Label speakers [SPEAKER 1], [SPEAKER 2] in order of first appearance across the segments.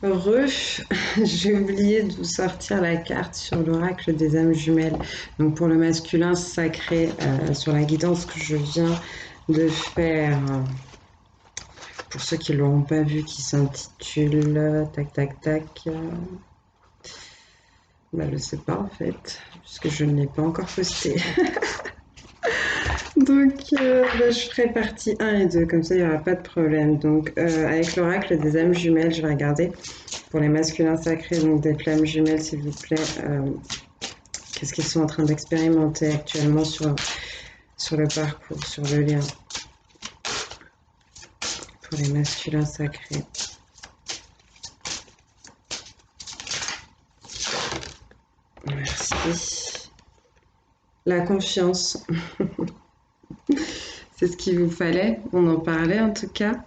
[SPEAKER 1] J'ai oublié de vous sortir la carte sur l'oracle des âmes jumelles. Donc pour le masculin sacré, sur la guidance que je viens de faire, pour ceux qui ne l'auront pas vu, qui s'intitule tac tac tac. Bah, je ne sais pas en fait, puisque je ne l'ai pas encore posté. Donc bah, je ferai partie 1 et 2, comme ça il n'y aura pas de problème. Donc avec l'oracle des âmes jumelles, je vais regarder pour les masculins sacrés, donc des flammes jumelles s'il vous plaît. Qu'est-ce qu'ils sont en train d'expérimenter actuellement sur le parcours, sur le lien pour les masculins sacrés. Merci. La confiance. C'est ce qu'il vous fallait. On en parlait en tout cas.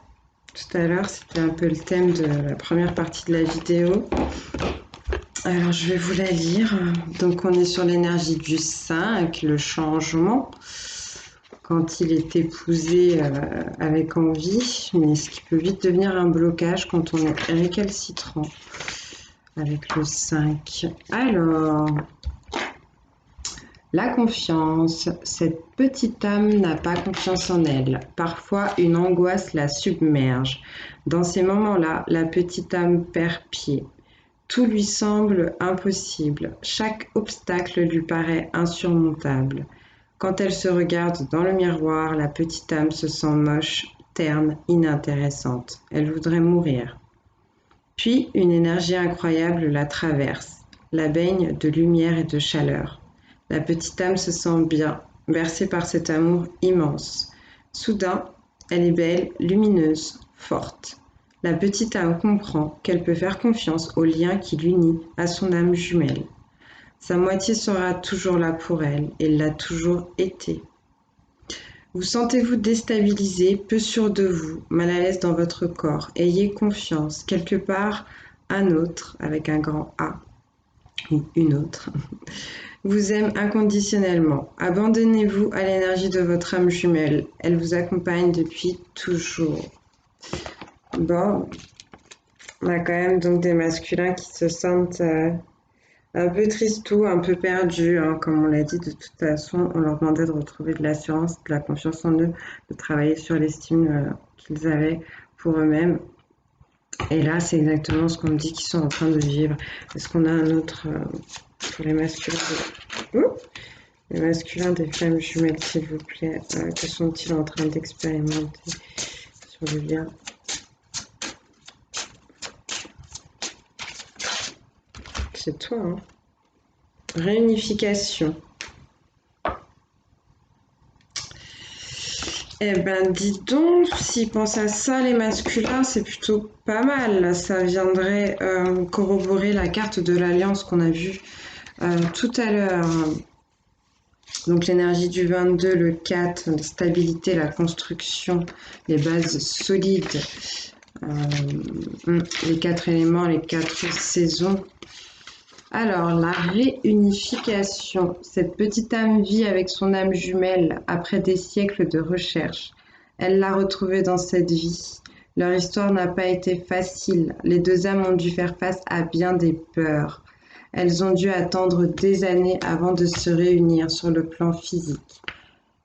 [SPEAKER 1] Tout à l'heure, c'était un peu le thème de la première partie de la vidéo. Alors, je vais vous la lire. Donc, on est sur l'énergie du 5, le changement, quand il est épousé avec envie, mais ce qui peut vite devenir un blocage quand on est récalcitrant avec le 5. Alors, la confiance. Cette petite âme n'a pas confiance en elle. Parfois, une angoisse la submerge. Dans ces moments-là, la petite âme perd pied. Tout lui semble impossible. Chaque obstacle lui paraît insurmontable. Quand elle se regarde dans le miroir, la petite âme se sent moche, terne, inintéressante. Elle voudrait mourir. Puis, une énergie incroyable la traverse, la baigne de lumière et de chaleur. La petite âme se sent bien, bercée par cet amour immense. Soudain, elle est belle, lumineuse, forte. La petite âme comprend qu'elle peut faire confiance au lien qui l'unit à son âme jumelle. Sa moitié sera toujours là pour elle, et l'a toujours été. Vous sentez-vous déstabilisé, peu sûr de vous, mal à l'aise dans votre corps. Ayez confiance, quelque part, un autre, avec un grand A, ou une autre, vous aime inconditionnellement. Abandonnez-vous à l'énergie de votre âme jumelle. Elle vous accompagne depuis toujours. Bon, on a quand même donc des masculins qui se sentent un peu tristous, un peu perdus, hein. Comme on l'a dit, de toute façon, on leur demandait de retrouver de l'assurance, de la confiance en eux, de travailler sur l'estime qu'ils avaient pour eux-mêmes. Et là, c'est exactement ce qu'on me dit qu'ils sont en train de vivre. Est-ce qu'on a un autre pour les masculins les masculins des flammes jumelles, s'il vous plaît, que sont-ils en train d'expérimenter sur le lien? C'est toi, hein? Réunification. Eh ben, dis donc, s'ils pensent à ça, les masculins, c'est plutôt pas mal. Ça viendrait corroborer la carte de l'alliance qu'on a vue tout à l'heure. Donc l'énergie du 22, le 4, la stabilité, la construction, les bases solides, les 4 éléments, les 4 saisons. Alors, la réunification. Cette petite âme vit avec son âme jumelle après des siècles de recherche. Elle l'a retrouvée dans cette vie. Leur histoire n'a pas été facile. Les deux âmes ont dû faire face à bien des peurs. Elles ont dû attendre des années avant de se réunir sur le plan physique.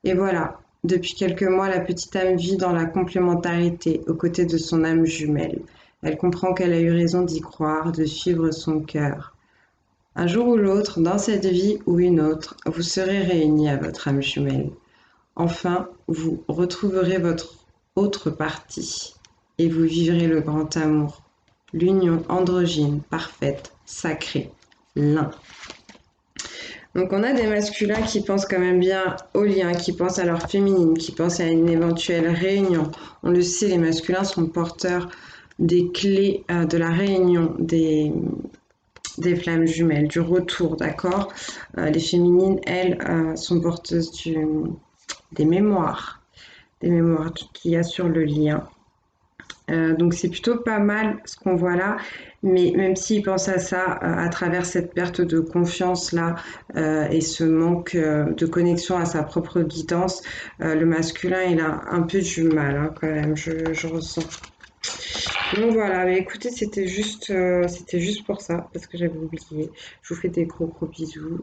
[SPEAKER 1] Et voilà, depuis quelques mois, la petite âme vit dans la complémentarité aux côtés de son âme jumelle. Elle comprend qu'elle a eu raison d'y croire, de suivre son cœur. Un jour ou l'autre, dans cette vie ou une autre, vous serez réunis à votre âme jumelle. Enfin, vous retrouverez votre autre partie et vous vivrez le grand amour, l'union androgyne, parfaite, sacrée, l'un. Donc on a des masculins qui pensent quand même bien au lien, qui pensent à leur féminine, qui pensent à une éventuelle réunion. On le sait, les masculins sont porteurs des clés de la réunion, des flammes jumelles, du retour, d'accord. Les féminines, elles, sont porteuses des mémoires qu'il y a sur le lien. Donc c'est plutôt pas mal ce qu'on voit là, mais même s'il pense à ça à travers cette perte de confiance là et ce manque de connexion à sa propre guidance, le masculin il a un peu du mal hein, quand même, je ressens. Donc voilà, mais écoutez, c'était juste pour ça, parce que j'avais oublié. Je vous fais des gros gros bisous.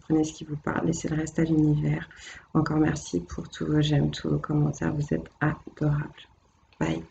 [SPEAKER 1] Prenez ce qui vous parle, laissez le reste à l'univers. Encore merci pour tous vos j'aime, tous vos commentaires. Vous êtes adorables. Bye.